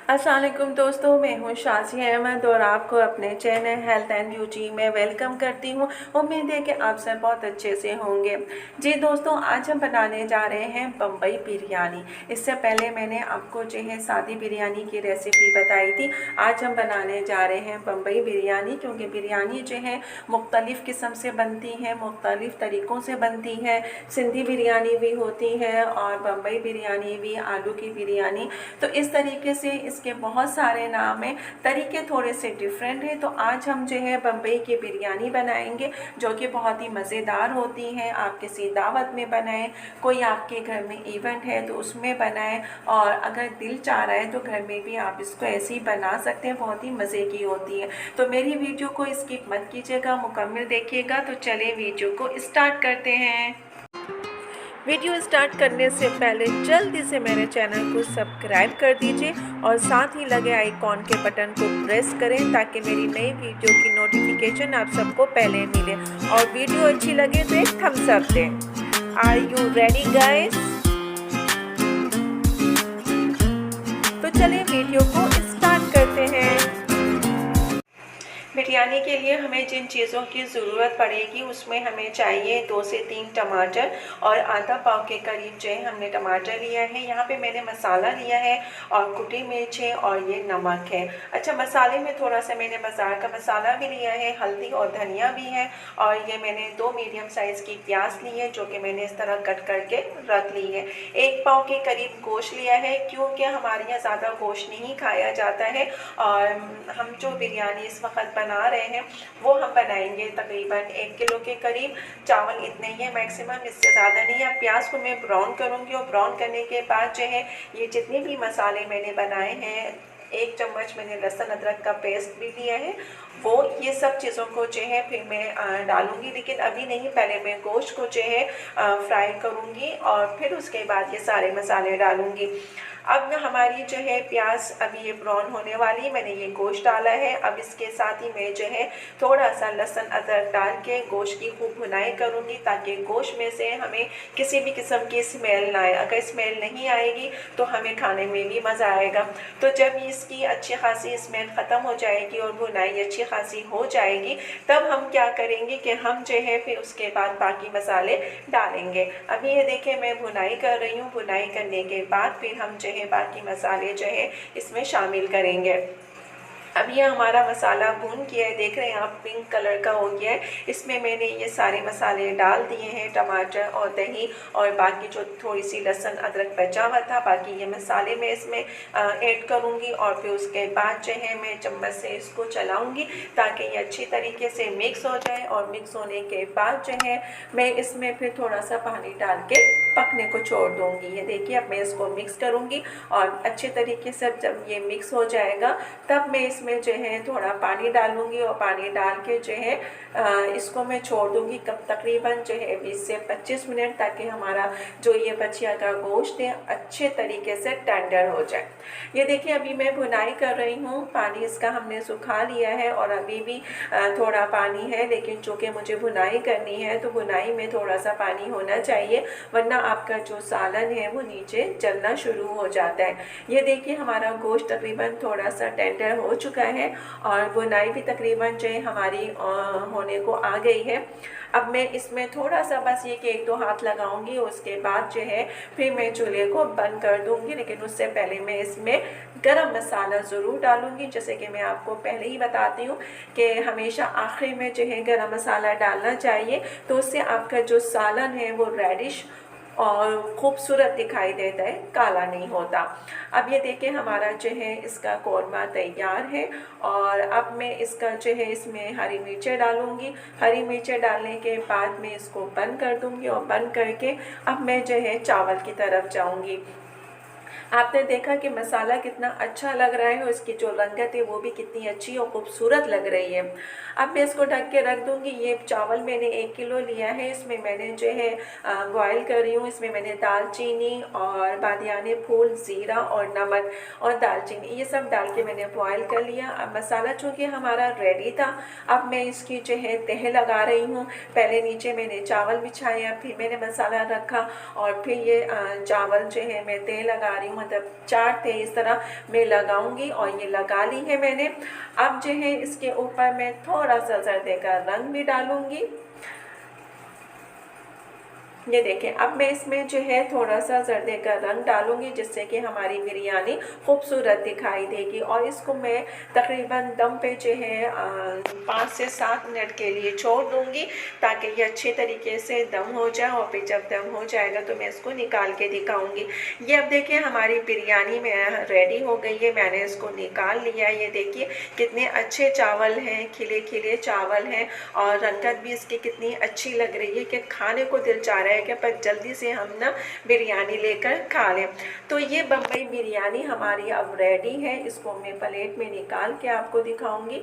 अस्सलाम वालेकुम दोस्तों, मैं हूँ शाज़िया अहमद और आपको अपने चैनल हेल्थ एंड ब्यूटी में वेलकम करती हूँ। उम्मीद है कि आप सब बहुत अच्छे से होंगे। जी दोस्तों, आज हम बनाने जा रहे हैं बम्बई बिरयानी। इससे पहले मैंने आपको जो है सादी बिरयानी की रेसिपी बताई थी। आज हम बनाने जा रहे हैं बम्बई बिरयानी, क्योंकि बिरयानी जो है मुख्तलिफ़ किस्म से बनती है, मुख्तलिफ़ तरीक़ों से बनती है। सिंधी बिरयानी भी होती है और बम्बई बिरयानी भी, आलू की बिरयानी। तो इस तरीके से इसके बहुत सारे नाम हैं, तरीके थोड़े से डिफरेंट हैं। तो आज हम जो है बम्बई की बिरयानी बनाएंगे, जो कि बहुत ही मज़ेदार होती है। आप किसी दावत में बनाएं, कोई आपके घर में इवेंट है तो उसमें बनाएं, और अगर दिल चाह रहा है तो घर में भी आप इसको ऐसे ही बना सकते हैं, बहुत ही मज़े की होती है। तो मेरी वीडियो को स्किप मत कीजिएगा, मुकम्मल देखिएगा। तो चलिए वीडियो को स्टार्ट करते हैं। वीडियो स्टार्ट करने से पहले जल्दी से मेरे चैनल को सब्सक्राइब कर दीजिए और साथ ही लगे आइकॉन के बटन को प्रेस करें, ताकि मेरी नई वीडियो की नोटिफिकेशन आप सबको पहले मिले। और वीडियो अच्छी लगे तो एक थम्स अप दें। Are you ready guys? तो चलिए वीडियो को स्टार्ट करते हैं। बिरयानी के लिए हमें जिन चीज़ों की ज़रूरत पड़ेगी उसमें हमें चाहिए 2 से 3 टमाटर और आधा पाव के करीब जो है हमने टमाटर लिया है। यहाँ पे मैंने मसाला लिया है और कुटी मिर्च है और ये नमक है। अच्छा, मसाले में थोड़ा सा मैंने बाज़ार का मसाला भी लिया है, हल्दी और धनिया भी है। और ये मैंने 2 मीडियम साइज़ की प्याज ली है, जो कि मैंने इस तरह कट करके रख ली है। 1 पाव के करीब गोश्त लिया है, क्योंकि हमारे यहाँ ज़्यादा गोश्त नहीं खाया जाता है। और हम जो बिरयानी इस वक्त बना रहे हैं वो हम बनाएंगे तकरीबन 1 किलो के करीब। चावल इतने ही है मैक्सिमम, इससे ज़्यादा नहीं है। प्याज को मैं ब्राउन करूँगी और ब्राउन करने के बाद जो है ये जितने भी मसाले मैंने बनाए हैं, 1 चम्मच मैंने लहसुन अदरक का पेस्ट भी लिया है, वो ये सब चीज़ों को जो है फिर मैं डालूंगी, लेकिन अभी नहीं। पहले मैं गोश्त को जो है फ्राई करूँगी और फिर उसके बाद ये सारे मसाले डालूँगी। अब हमारी जो है प्याज अभी ये ब्राउन होने वाली, मैंने ये गोश्त डाला है। अब इसके साथ ही मैं जो है थोड़ा सा लहसुन अदरक डाल के गोश्त की खूब भुनाई करूँगी, ताकि गोश्त में से हमें किसी भी किस्म की स्मेल ना आए। अगर स्मेल नहीं आएगी तो हमें खाने में भी मज़ा आएगा। तो जब इसकी अच्छी खासी स्मेल ख़त्म हो जाएगी और भुनाई अच्छी खासी हो जाएगी, तब हम क्या करेंगे कि हम जो है फिर उसके बाद बाकी मसाले डालेंगे। अभी ये देखें मैं भुनाई कर रही हूँ। भुनाई करने के बाद फिर हम जो है बाकी मसाले जो है इसमें शामिल करेंगे। अब ये हमारा मसाला भून किया है, देख रहे हैं आप, पिंक कलर का हो गया है। इसमें मैंने ये सारे मसाले डाल दिए हैं, टमाटर और दही और बाकी जो थोड़ी सी लहसुन अदरक बचा हुआ था, बाकी ये मसाले मैं इसमें ऐड करूँगी। और फिर उसके बाद जो है मैं चम्मच से इसको चलाऊँगी, ताकि ये अच्छी तरीके से मिक्स हो जाए। और मिक्स होने के बाद जो है मैं इसमें फिर थोड़ा सा पानी डाल के पकने को छोड़ दूँगी। ये देखिए, अब मैं इसको मिक्स करूँगी और अच्छे तरीके से जब ये मिक्स हो जाएगा तब मैं इसमें जो है थोड़ा पानी डालूँगी। और पानी डाल के जो है इसको मैं छोड़ दूँगी कब तकरीबन जो है 20 से 25 मिनट, ताकि हमारा जो ये बछिया का गोश्त है अच्छे तरीके से टेंडर हो जाए। ये देखिए, अभी मैं भुनाई कर रही हूँ। पानी इसका हमने सुखा लिया है और अभी भी थोड़ा पानी है, लेकिन चूँकि मुझे भुनाई करनी है तो भुनाई में थोड़ा सा पानी होना चाहिए, वरना आपका जो सालन है वो नीचे जलना शुरू हो जाता है। ये देखिए, हमारा गोश्त तकरीबन थोड़ा सा टेंडर हो चुका है और भुनाई भी तकरीबन जो है हमारी होने को आ गई है। अब मैं इसमें थोड़ा सा बस ये कि 1-2 हाथ लगाऊंगी, उसके बाद जो है फिर मैं चूल्हे को बंद कर दूंगी। लेकिन उससे पहले मैं इसमें गरम मसाला ज़रूर डालूंगी। जैसे कि मैं आपको पहले ही बताती हूँ कि हमेशा आखिर में जो है गरम मसाला डालना चाहिए, तो उससे आपका जो सालन है वो रेडिश और खूबसूरत दिखाई देता है, काला नहीं होता। अब ये देखिए, हमारा जो है इसका कौरमा तैयार है। और अब मैं इसका जो है इसमें हरी मिर्चें डालूँगी। हरी मिर्चें डालने के बाद मैं इसको बंद कर दूँगी और बंद करके अब मैं जो है चावल की तरफ जाऊँगी। आपने देखा कि मसाला कितना अच्छा लग रहा है और इसकी जो रंगत है वो भी कितनी अच्छी और खूबसूरत लग रही है। अब मैं इसको ढक के रख दूँगी। ये चावल मैंने 1 किलो लिया है, इसमें मैंने जो है बॉयल कर रही हूँ। इसमें मैंने दालचीनी और बादियाने फूल, ज़ीरा और नमक और दालचीनी ये सब डाल के मैंने बॉयल कर लिया। अब मसाला चूँकि हमारा रेडी था, अब मैं इसकी जो है तह लगा रही हूँ। पहले नीचे मैंने चावल बिछाया, फिर मैंने मसाला रखा और फिर ये चावल जो है मैं तह लगा रही हूँ। मतलब 4 थे इस तरह मैं लगाऊंगी और ये लगा ली है मैंने। अब जो है इसके ऊपर मैं थोड़ा सा जर्दे का रंग भी डालूंगी। ये देखें, अब मैं इसमें जो है थोड़ा सा जर्दे का रंग डालूंगी जिससे कि हमारी बिरयानी खूबसूरत दिखाई देगी। और इसको मैं तकरीबन दम पे जो है 5 से 7 मिनट के लिए छोड़ दूंगी ताकि ये अच्छे तरीके से दम हो जाए। और फिर जब दम हो जाएगा तो मैं इसको निकाल के दिखाऊंगी। ये अब देखिए हमारी बिरयानी में रेडी हो गई है, मैंने इसको निकाल लिया। ये देखिए कितने अच्छे चावल हैं, खिले खिले चावल हैं और रंगत भी इसकी कितनी अच्छी लग रही है कि खाने को दिल चाह रहा है कि पर जल्दी से हम ना बिरयानी लेकर खा लें। तो ये बम्बई बिरयानी हमारी अब रेडी है। इसको मैं प्लेट में निकाल के आपको दिखाऊंगी।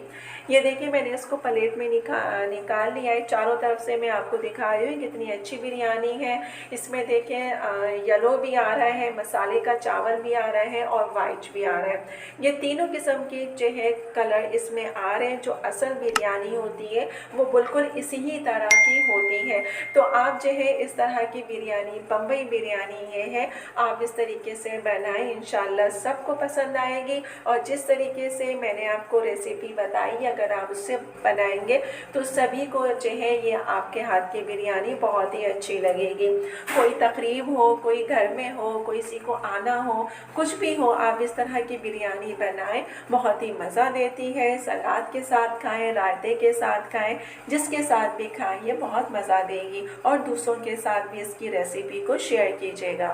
ये देखिए मैंने इसको प्लेट में निकाल लिया है। चारों तरफ से मैं आपको दिखा रही हूँ कितनी अच्छी बिरयानी है। इसमें देखें येलो भी आ रहा है, मसाले का चावल भी आ रहा है और वाइट भी आ रहा है। ये तीनों किस्म के जो है कलर इसमें आ रहे हैं। जो असल बिरयानी होती है वो बिल्कुल इसी ही तरह की होती है। तो आप जो है इस तरह की बिरयानी, बम्बई बिरयानी ये है, आप इस तरीके से बनाएं, इंशाल्लाह सबको पसंद आएगी। और जिस तरीके से मैंने आपको रेसिपी बताई अगर आप उससे बनाएंगे तो सभी को जो है ये आपके हाथ की बिरयानी बहुत ही अच्छी लगेगी। कोई तकरीब हो, कोई घर में हो, किसी को आना हो, कुछ भी हो, आप इस तरह की बिरयानी बनाएं, बहुत ही मज़ा देती है। सलाद के साथ खाएं, रायते के साथ खाएं, जिसके साथ भी खाएं ये बहुत मज़ा देगी। और दूसरों के साथ भी इसकी रेसिपी को शेयर कीजिएगा।